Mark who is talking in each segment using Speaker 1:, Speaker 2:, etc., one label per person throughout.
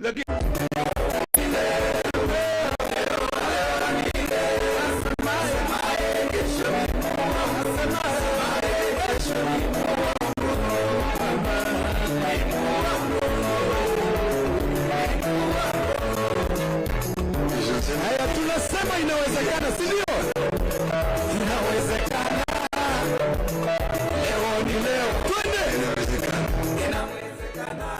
Speaker 1: Lakini haya tunasema inawezekana, si ndio? Inawezekana. Leo ni leo. Twende. Inawezekana. Inawezekana.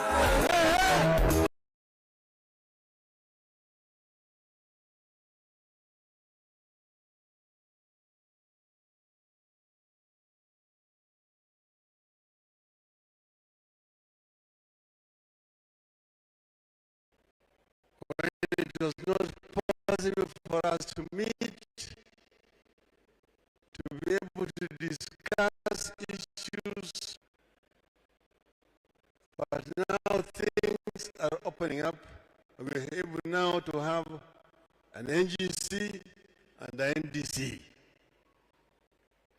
Speaker 1: It was not possible for us to meet, to be able to discuss issues, but now things are opening up. We're able now to have an NGC and an NDC.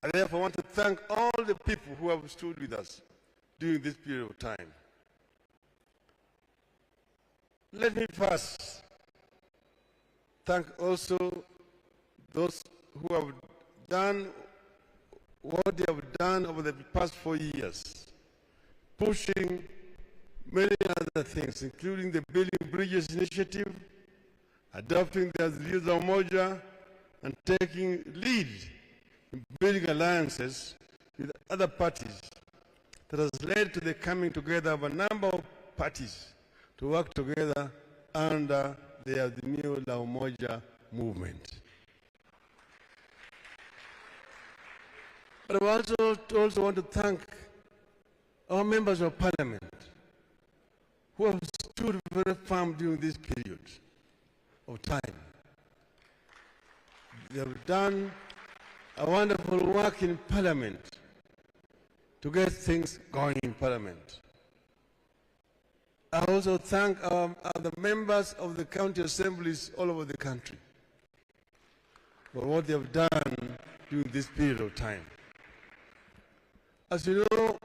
Speaker 1: I therefore want to thank all the people who have stood with us during this period of time. Let me first thank also those who have done what they have done over the past 4 years, pushing many other things, including the Building Bridges initiative, adopting the Azimio Moja, and taking lead in building alliances with other parties that has led to the coming together of a number of parties to work together under the Azimio la Umoja movement. But I also want to thank our members of parliament who have stood very firm during this period of time. They have done a wonderful work in parliament to get things going in parliament. I also thank the members of the county assemblies all over the country for what they have done during this period of time. As you know,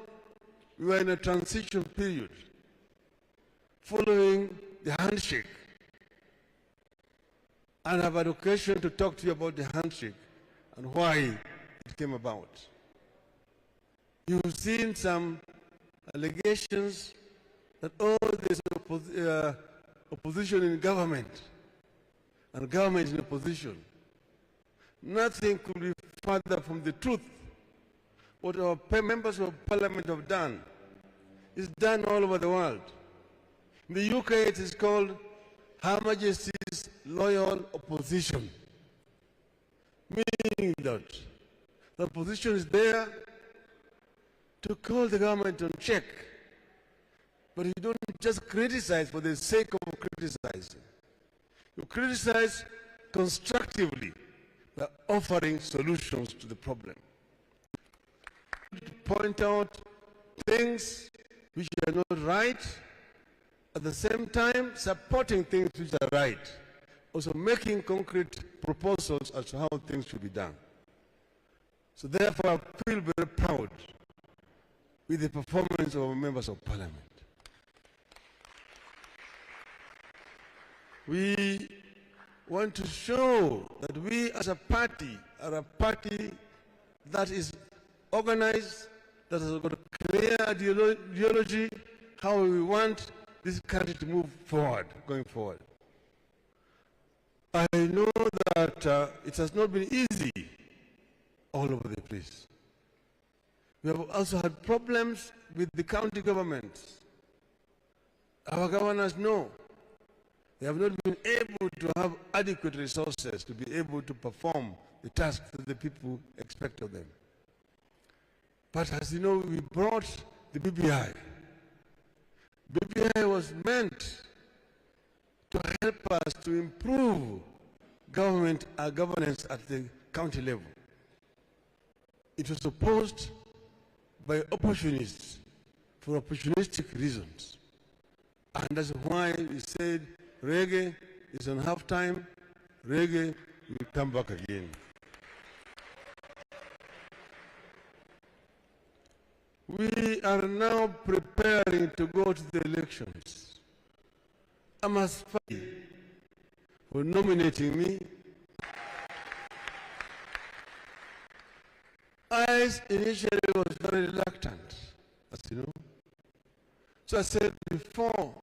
Speaker 1: we are in a transition period following the handshake. And I have an occasion to talk to you about the handshake and why it came about. You've seen some allegations that there's opposition in government, and government in opposition. Nothing could be further from the truth. What our members of parliament have done is done all over the world. In the UK, it is called Her Majesty's Loyal Opposition, meaning that the opposition is there to call the government on check. But you don't just criticize for the sake of criticizing. You criticize constructively by offering solutions to the problem. To point out things which are not right, at the same time supporting things which are right. Also making concrete proposals as to how things should be done. So therefore I feel very proud with the performance of our members of parliament. We want to show that we as a party are a party that is organized, that has got a clear ideology, how we want this country to move forward, going forward. I know that it has not been easy all over the place. We have also had problems with the county governments. Our governors know they have not been able to have adequate resources to be able to perform the tasks that the people expect of them. But as you know, we brought the BBI. BBI was meant to help us to improve governance at the county level. It was opposed by opportunists for opportunistic reasons. And that's why we said reggae is on half-time, reggae will come back again. We are now preparing to go to the elections. I'm aspiring for nominating me. I initially was very reluctant, as you know. So I said, before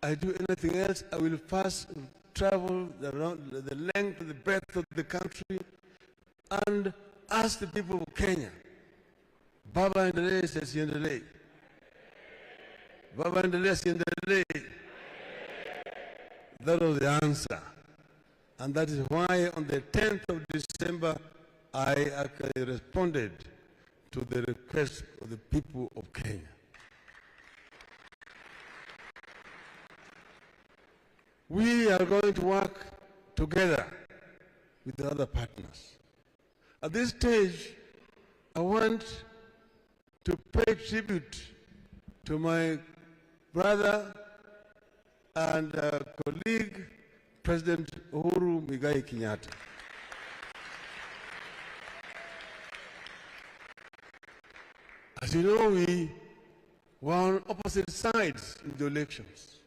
Speaker 1: I do anything else, I will first travel around the length, the breadth of the country and ask the people of Kenya, Baba endelee asiendelee? Baba endelee asiendelee? That was the answer. And that is why on the 10th of December, I actually responded to the request of the people of Kenya. We are going to work together with the other partners. At this stage, I want to pay tribute to my brother and colleague, President Uhuru Muigai Kenyatta. As you know, we were on opposite sides in the elections.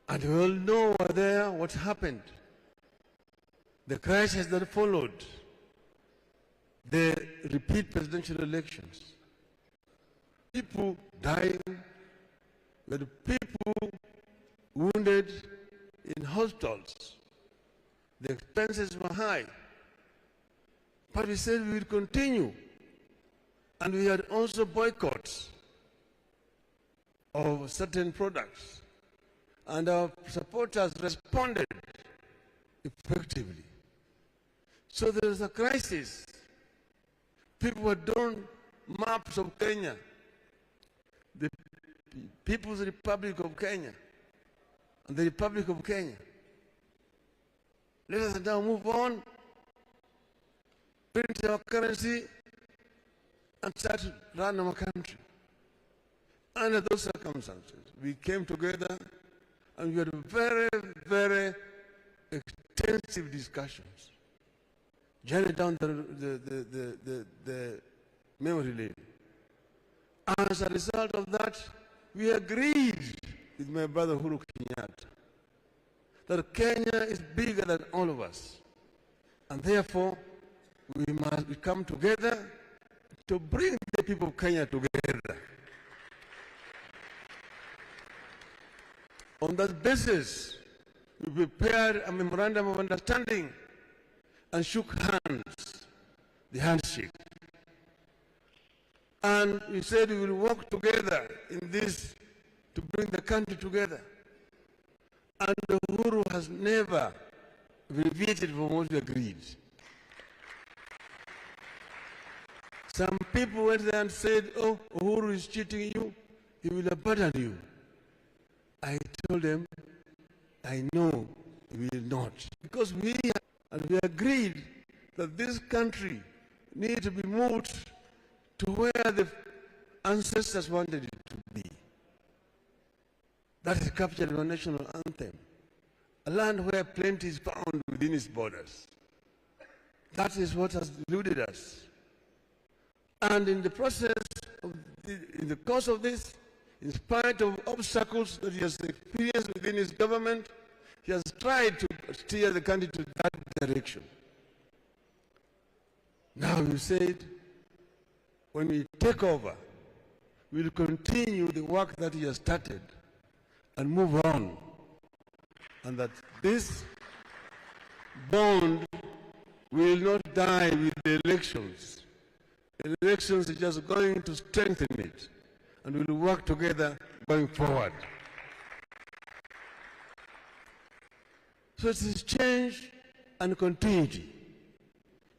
Speaker 1: And we all know what happened. The crisis that followed the repeat presidential elections. People dying, but people wounded in hospitals. The expenses were high. But we said we would continue. And we had also boycotts of certain products. And our supporters responded effectively. So there was a crisis. People had drawn maps of Kenya, the People's Republic of Kenya, and the Republic of Kenya. Let us now move on, print our currency, and start to run our country. Under those circumstances, we came together and we had very, very extensive discussions. Journey down the memory lane. As a result of that, we agreed with my brother Uhuru Kenyatta that Kenya is bigger than all of us. And therefore, we must come together to bring the people of Kenya together. On that basis, we prepared a memorandum of understanding and shook hands, the handshake. And we said we will work together in this to bring the country together. And Uhuru has never deviated from what we agreed. Some people went there and said, oh, Uhuru is cheating you, he will abandon you. I told them, I know he will not. Because we agreed that this country needs to be moved to where the ancestors wanted it to be. That is captured in our national anthem. A land where plenty is found within its borders. That is what has eluded us. And in the process, in the course of this, in spite of obstacles that he has experienced within his government, he has tried to steer the country to that direction. Now you said, when we take over, we will continue the work that he has started and move on. And that this bond will not die with the elections. The elections are just going to strengthen it. And we will work together going forward. So it is change and continuity.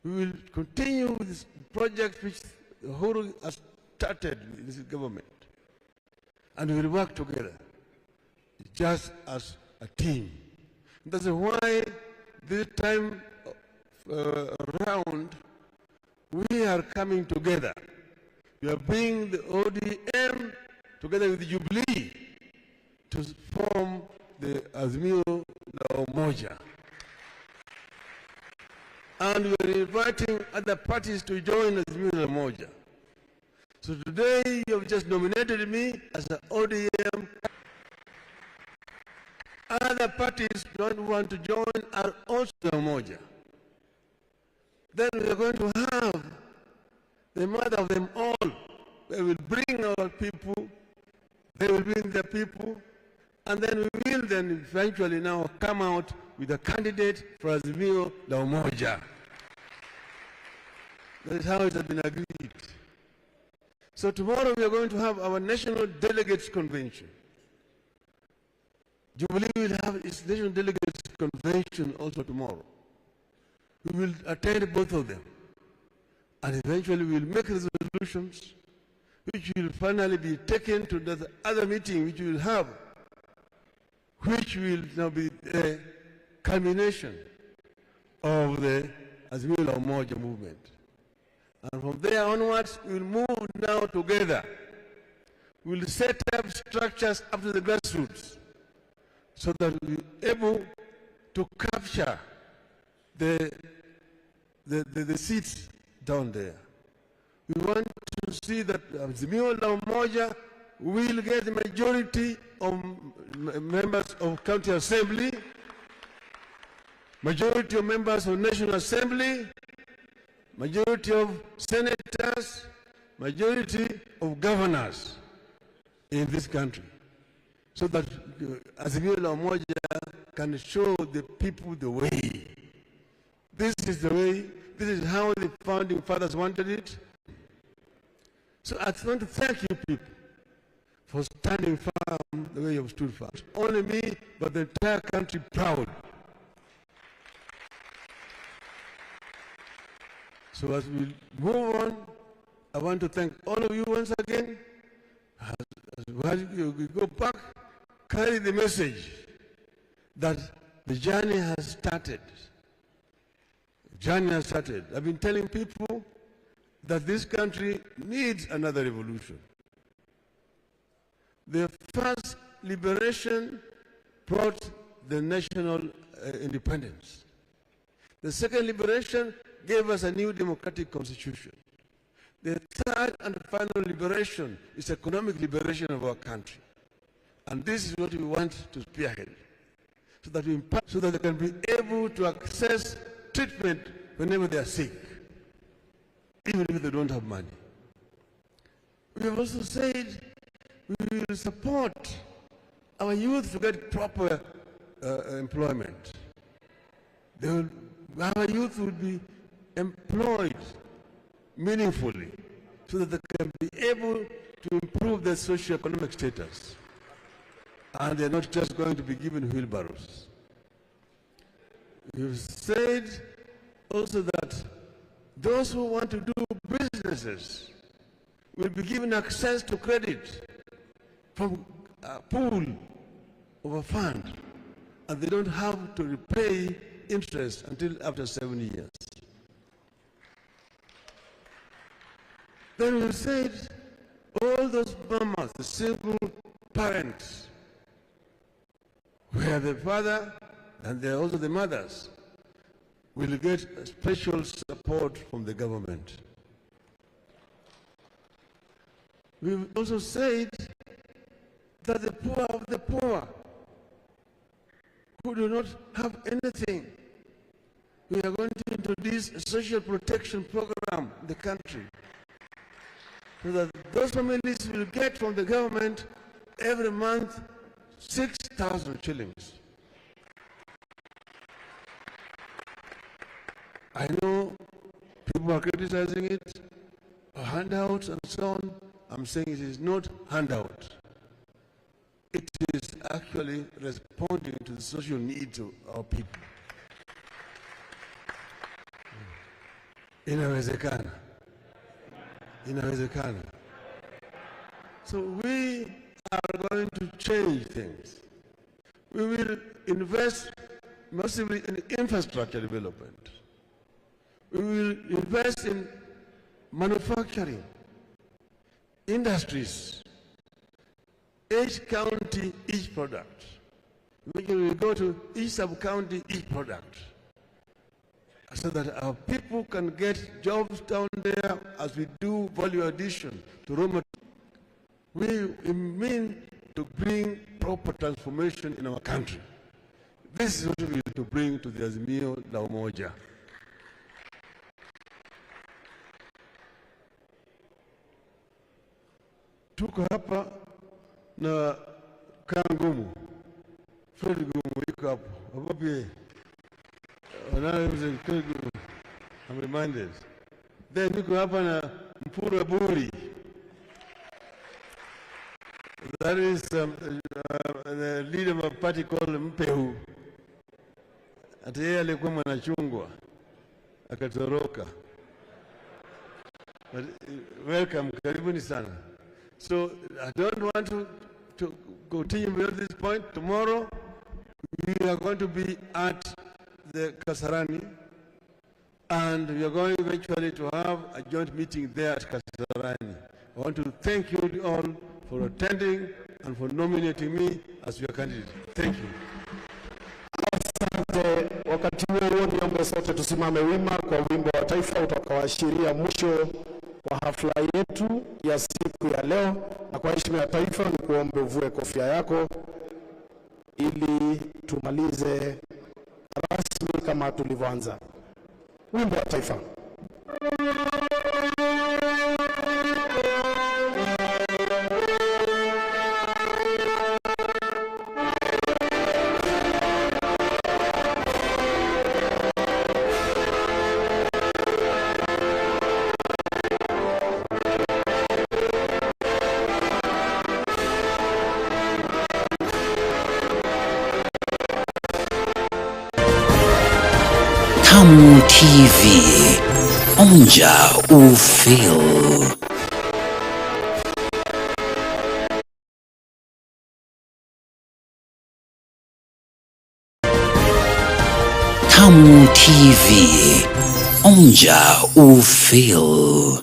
Speaker 1: We will continue with this project which Uhuru has started with this government. And we will work together, just as a team. That's why this time around, we are coming together. We are bringing the ODM together with the Jubilee to form the Azimio la Umoja. And we are inviting other parties to join Azimio la Umoja. So today you have just nominated me as an ODM. other parties don't want to join are also Umoja. Then we are going to have the mother of them all. They will bring our people, they will bring their people, and then we will then eventually now come out with a candidate for Azimio la Umoja. That is how it has been agreed. So tomorrow we are going to have our National Delegates Convention. Jubilee will have its National Delegates Convention also tomorrow. We will attend both of them. And eventually we will make resolutions which will finally be taken to the other meeting which we will have, which will now be a culmination of the Azimio la Umoja movement. And from there onwards, we will move now together. We will set up structures up to the grassroots so that we will be able to capture the seats down there. We want to see that Azimio la Umoja will get the majority of members of county assembly, majority of members of National Assembly, majority of senators, majority of governors in this country, so that Azimio la Umoja can show the people the way. This is the way, this is how the founding fathers wanted it. So I want to thank you people for standing firm the way you have stood firm. Not only me, but the entire country proud. So as we move on, I want to thank all of you once again. As we go back, carry the message that the journey has started. The journey has started. I've been telling people that this country needs another revolution. The first liberation brought the national independence. The second liberation gave us a new democratic constitution. The third and final liberation is economic liberation of our country. And this is what we want to spearhead, so that they can be able to access treatment whenever they are sick, even if they don't have money. We have also said we will support our youth to get proper employment. Our youth will be employed meaningfully so that they can be able to improve their socio-economic status. And they're not just going to be given wheelbarrows. We've said also that those who want to do businesses will be given access to credit from a pool of a fund, and they don't have to repay interest until after 7 years. Then we said all those Bomas, the single parents, where the father and they're also the mothers, will get special support from the government. We've also said that the poor of the poor, who do not have anything, we are going to introduce a social protection program in the country, so that those families will get from the government every month 6,000 shillings. I know people are criticizing it, handouts and so on. I'm saying it is not handout. It is actually responding to the social needs of our people. Inawezekana. Inawezekana. So we are going to change things. We will invest massively in infrastructure development. We will invest in manufacturing, industries, each county, each product. We will go to each sub-county, each product, so that our people can get jobs down there as we do value addition to raw materials. We mean to bring proper transformation in our country. This is what we need to bring to the Azimio la Umoja. Tuko hapa na Kangumu. Fred Gumu yuko hapo. Wapi? I'm reminded. Then niko hapa na Mpura Buri. That is the leader of a party called Mpehu. Ati yeye alikuwa mwanachungwa akatoroka. But welcome, karibuni sana. So I don't want to continue beyond this point. Tomorrow we are going to be at the Kasarani, and we are going eventually to have a joint meeting there at Kasarani. I want to thank you all for attending and for nominating me as your candidate. Thank you.
Speaker 2: Asante. Wakati huo niombe sote tusimame wima kwa wimbo wa taifa utakaoashiria mwisho wa hafla yetu ya siku ya leo, na kwa heshima ya taifa ni kuombe uvue kofia yako ili tumalize rasmi kama tulivyoanza. Wimbo wa taifa.
Speaker 3: TAMU TV, onja ufeel. TAMU TV, onja ufeel.